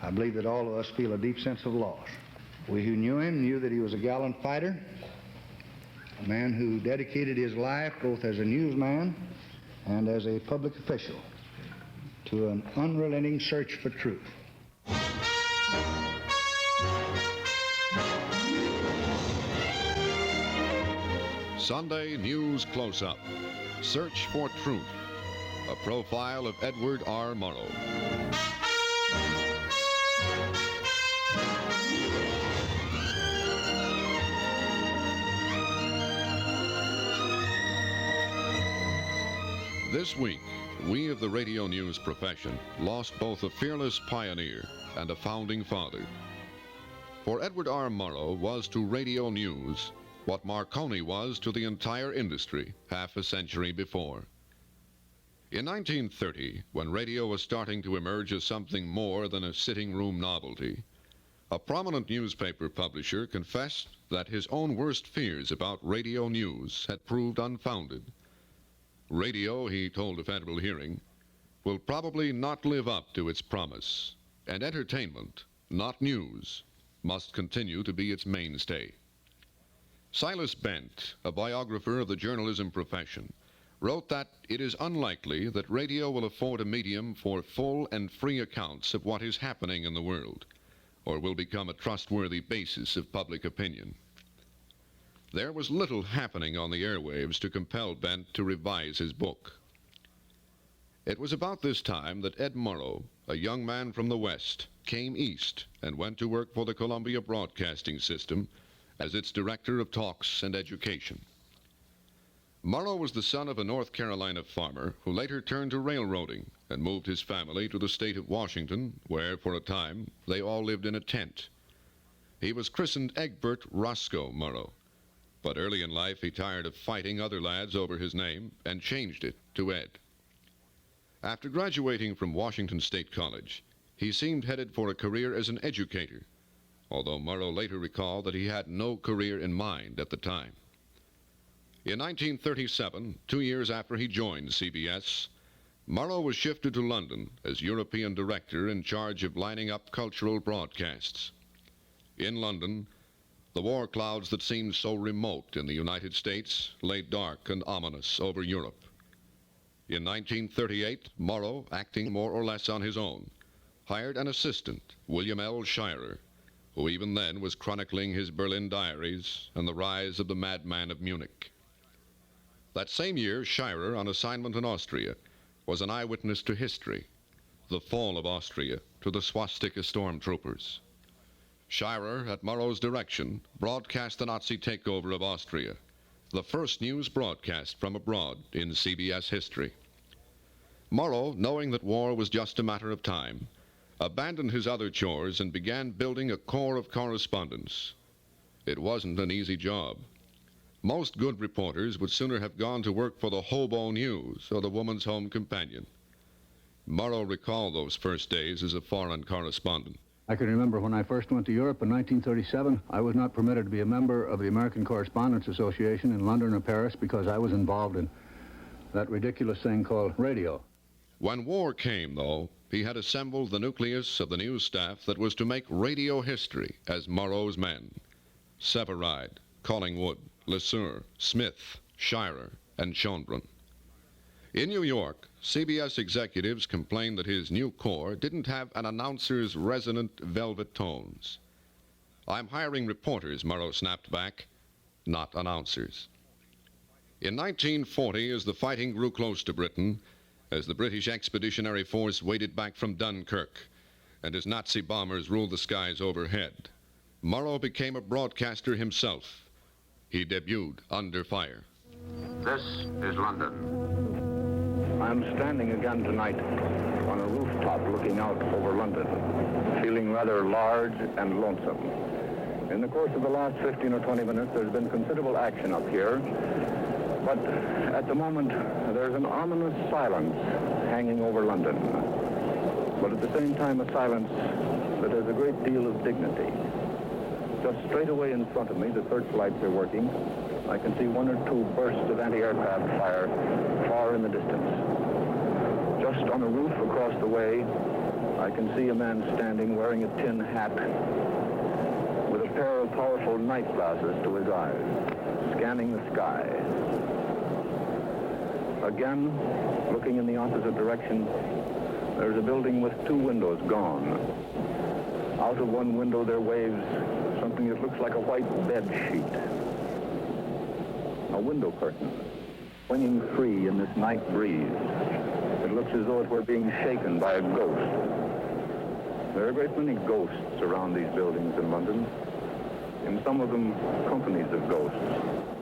I believe that all of us feel a deep sense of loss. We who knew him knew that he was a gallant fighter, a man who dedicated his life both as a newsman and as a public official to an unrelenting search for truth. Sunday News Close-Up. Search for Truth. A profile of Edward R. Murrow. This week, we of the radio news profession lost both a fearless pioneer and a founding father. For Edward R. Murrow was to radio news what Marconi was to the entire industry half a century before. In 1930, when radio was starting to emerge as something more than a sitting room novelty, a prominent newspaper publisher confessed that his own worst fears about radio news had proved unfounded. Radio, he told a federal hearing, will probably not live up to its promise, and entertainment, not news, must continue to be its mainstay. Silas Bent, a biographer of the journalism profession, wrote that it is unlikely that radio will afford a medium for full and free accounts of what is happening in the world, or will become a trustworthy basis of public opinion. There was little happening on the airwaves to compel Bent to revise his book. It was about this time that Ed Murrow, a young man from the West, came east and went to work for the Columbia Broadcasting System as its director of talks and education. Murrow was the son of a North Carolina farmer who later turned to railroading and moved his family to the state of Washington, where, for a time, they all lived in a tent. He was christened Egbert Roscoe Murrow, but early in life he tired of fighting other lads over his name and changed it to Ed. After graduating from Washington State College, he seemed headed for a career as an educator, although Murrow later recalled that he had no career in mind at the time. In 1937, 2 years after he joined CBS, Murrow was shifted to London as European director in charge of lining up cultural broadcasts. In London, the war clouds that seemed so remote in the United States lay dark and ominous over Europe. In 1938, Murrow, acting more or less on his own, hired an assistant, William L. Shirer, who even then was chronicling his Berlin diaries and the rise of the madman of Munich. That same year, Shirer, on assignment in Austria, was an eyewitness to history, the fall of Austria to the swastika stormtroopers. Shirer, at Murrow's direction, broadcast the Nazi takeover of Austria, the first news broadcast from abroad in CBS history. Murrow, knowing that war was just a matter of time, abandoned his other chores and began building a corps of correspondents. It wasn't an easy job. Most good reporters would sooner have gone to work for the Hobo News or the Woman's Home Companion. Murrow recalled those first days as a foreign correspondent. I can remember when I first went to Europe in 1937, I was not permitted to be a member of the American Correspondents Association in London or Paris because I was involved in that ridiculous thing called radio. When war came, though, he had assembled the nucleus of the news staff that was to make radio history as Murrow's men: Severide, Collingwood, LeSueur, Smith, Shirer, and Schonbrun. In New York, CBS executives complained that his new corps didn't have an announcer's resonant velvet tones. "I'm hiring reporters," Murrow snapped back, "not announcers." In 1940, as the fighting grew close to Britain, as the British Expeditionary Force waded back from Dunkirk, and as Nazi bombers ruled the skies overhead, Murrow became a broadcaster himself. He debuted Under Fire. This is London. I'm standing again tonight on a rooftop looking out over London, feeling rather large and lonesome. In the course of the last 15 or 20 minutes, there's been considerable action up here, but at the moment, there's an ominous silence hanging over London, but at the same time, a silence that has a great deal of dignity. Just straight away in front of me, the searchlights are working. I can see one or two bursts of anti-aircraft fire far in the distance. Just on a roof across the way, I can see a man standing wearing a tin hat with a pair of powerful night glasses to his eyes, scanning the sky. Again, looking in the opposite direction, there's a building with 2 windows gone. Out of one window there waves something that looks like a white bed sheet. A window curtain, swinging free in this night breeze. It looks as though it were being shaken by a ghost. There are a great many ghosts around these buildings in London. In some of them, companies of ghosts.